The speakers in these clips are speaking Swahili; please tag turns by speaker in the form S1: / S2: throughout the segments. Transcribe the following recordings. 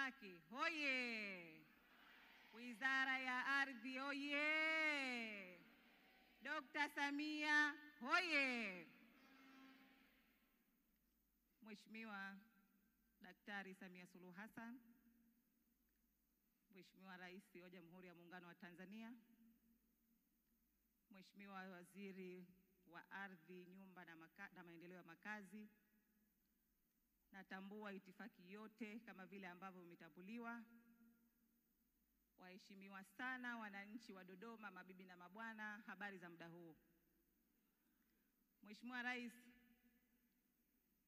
S1: Wanawake hoye! Wizara ya Ardhi hoye! Dr. Samia hoye! Mheshimiwa Daktari Samia Suluhu Hassan, Mheshimiwa Rais wa Jamhuri ya Muungano wa Tanzania, Mheshimiwa Waziri wa Ardhi, Nyumba na Maendeleo ya Makazi, natambua itifaki yote kama vile ambavyo umetambuliwa. Waheshimiwa sana wananchi wa Dodoma, mabibi na mabwana, habari za muda huu. Mheshimiwa Rais,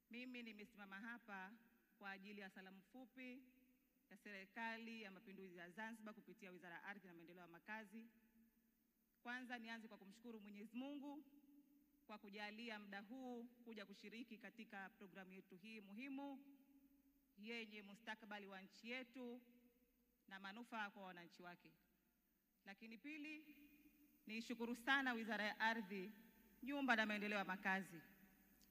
S1: mimi nimesimama hapa kwa ajili ya salamu fupi ya Serikali ya Mapinduzi ya Zanzibar kupitia Wizara ya Ardhi na Maendeleo ya Makazi. Kwanza nianze kwa kumshukuru Mwenyezi Mungu kwa kujalia muda huu kuja kushiriki katika programu yetu hii muhimu yenye mustakabali wa nchi yetu na manufaa kwa wananchi wake. Lakini pili, nishukuru sana Wizara ya Ardhi, Nyumba na Maendeleo ya Makazi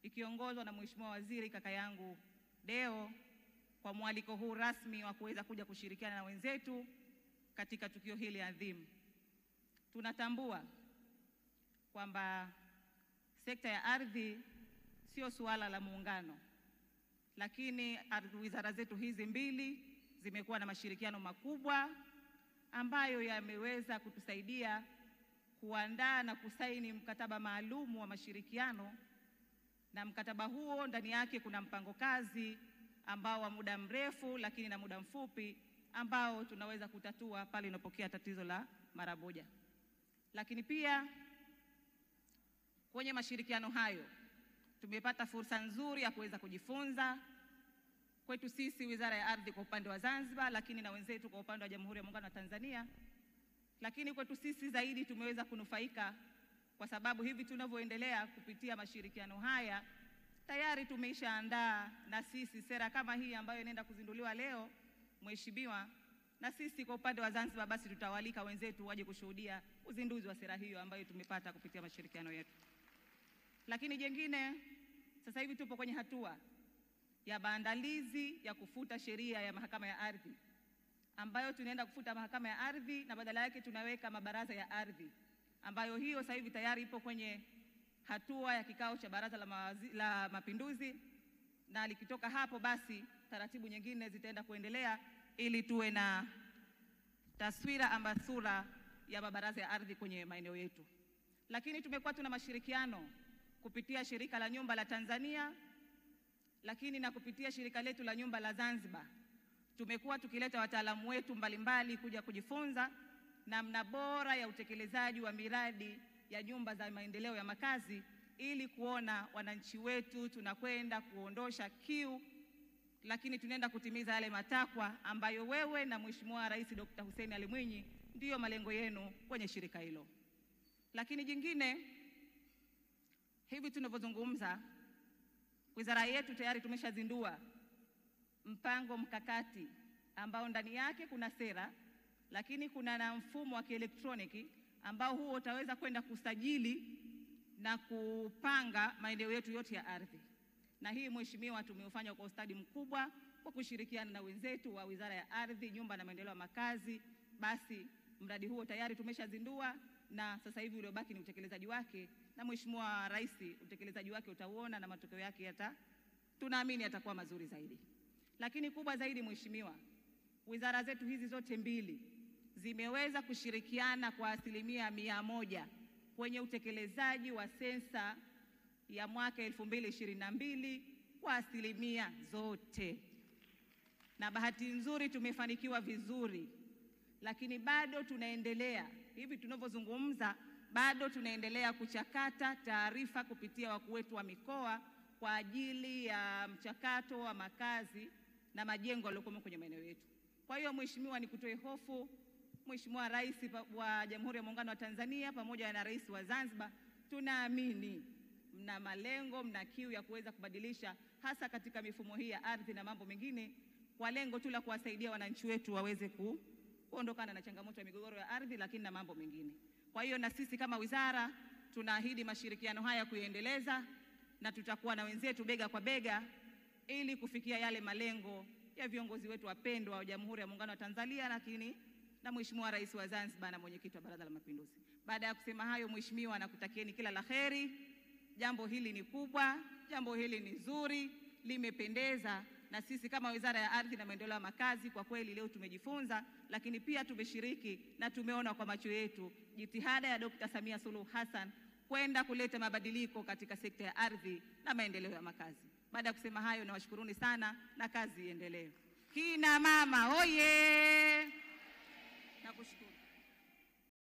S1: ikiongozwa na Mheshimiwa Waziri kaka yangu Deo kwa mwaliko huu rasmi wa kuweza kuja kushirikiana na wenzetu katika tukio hili adhimu. Tunatambua kwamba sekta ya ardhi sio suala la muungano, lakini wizara zetu hizi mbili zimekuwa na mashirikiano makubwa ambayo yameweza kutusaidia kuandaa na kusaini mkataba maalum wa mashirikiano, na mkataba huo ndani yake kuna mpango kazi ambao wa muda mrefu lakini na muda mfupi ambao tunaweza kutatua pale inapokea tatizo la mara moja. Lakini pia kwenye mashirikiano hayo tumepata fursa nzuri ya kuweza kujifunza kwetu sisi Wizara ya Ardhi kwa upande wa Zanzibar, lakini na wenzetu kwa upande wa Jamhuri ya Muungano wa Tanzania. Lakini kwetu sisi zaidi tumeweza kunufaika kwa sababu hivi tunavyoendelea kupitia mashirikiano haya tayari tumeishaandaa na sisi sera kama hii ambayo inaenda kuzinduliwa leo Mheshimiwa, na sisi kwa upande wa Zanzibar basi tutawalika wenzetu waje kushuhudia uzinduzi wa sera hiyo ambayo tumepata kupitia mashirikiano yetu. Lakini jengine, sasa hivi tupo kwenye hatua ya maandalizi ya kufuta sheria ya Mahakama ya Ardhi ambayo tunaenda kufuta Mahakama ya Ardhi na badala yake tunaweka mabaraza ya ardhi, ambayo hiyo sasa hivi tayari ipo kwenye hatua ya kikao cha Baraza la Mapinduzi, na likitoka hapo basi taratibu nyingine zitaenda kuendelea ili tuwe na taswira ama sura ya mabaraza ya ardhi kwenye maeneo yetu. Lakini tumekuwa tuna mashirikiano kupitia Shirika la Nyumba la Tanzania, lakini na kupitia shirika letu la nyumba la Zanzibar. Tumekuwa tukileta wataalamu wetu mbalimbali kuja kujifunza namna bora ya utekelezaji wa miradi ya nyumba za maendeleo ya makazi ili kuona wananchi wetu tunakwenda kuondosha kiu, lakini tunaenda kutimiza yale matakwa ambayo wewe na Mheshimiwa Rais Dr. Hussein Ali Mwinyi ndiyo malengo yenu kwenye shirika hilo. Lakini jingine, hivi tunavyozungumza wizara yetu tayari tumeshazindua mpango mkakati ambao ndani yake kuna sera, lakini kuna na mfumo wa kielektroniki ambao huo utaweza kwenda kusajili na kupanga maeneo yetu yote ya ardhi. Na hii Mheshimiwa tumeufanya kwa ustadi mkubwa kwa kushirikiana na wenzetu wa Wizara ya Ardhi, Nyumba na Maendeleo ya Makazi. Basi mradi huo tayari tumeshazindua na sasa hivi uliobaki ni utekelezaji wake, na Mheshimiwa Rais utekelezaji wake utauona na matokeo yake tunaamini yatakuwa mazuri zaidi. Lakini kubwa zaidi Mheshimiwa, wizara zetu hizi zote mbili zimeweza kushirikiana kwa 100% kwenye utekelezaji wa sensa ya mwaka 2022 kwa asilimia zote. Na bahati nzuri tumefanikiwa vizuri, lakini bado tunaendelea, hivi tunavyozungumza bado tunaendelea kuchakata taarifa kupitia wakuu wetu wa mikoa kwa ajili ya mchakato wa makazi na majengo yaliyokuwa kwenye maeneo yetu. Kwa hiyo Mheshimiwa, nikutoe hofu, Mheshimiwa Rais wa Jamhuri ya Muungano wa Tanzania pamoja na Rais wa Zanzibar, tunaamini mna malengo, mna kiu ya kuweza kubadilisha hasa katika mifumo hii ya ardhi na mambo mengine kwa lengo tu la kuwasaidia wananchi wetu waweze kuondokana na changamoto ya migogoro ya ardhi, lakini na mambo mengine. Kwa hiyo na sisi kama wizara tunaahidi mashirikiano haya kuendeleza na tutakuwa na wenzetu bega kwa bega ili kufikia yale malengo ya viongozi wetu wapendwa wa Jamhuri ya Muungano wa Tanzania, lakini na Mheshimiwa Rais wa Zanzibar na mwenyekiti wa Baraza la Mapinduzi. Baada ya kusema hayo, Mheshimiwa, nakutakieni kila laheri. Jambo hili ni kubwa, jambo hili ni zuri, limependeza, na sisi kama Wizara ya Ardhi na Maendeleo ya Makazi kwa kweli leo tumejifunza, lakini pia tumeshiriki na tumeona kwa macho yetu jitihada ya Dr. Samia Suluhu Hassan kwenda kuleta mabadiliko katika sekta ya ardhi na maendeleo ya makazi. Baada ya kusema hayo, nawashukuruni sana na kazi iendelee. Kina mama oye! Nakushukuru.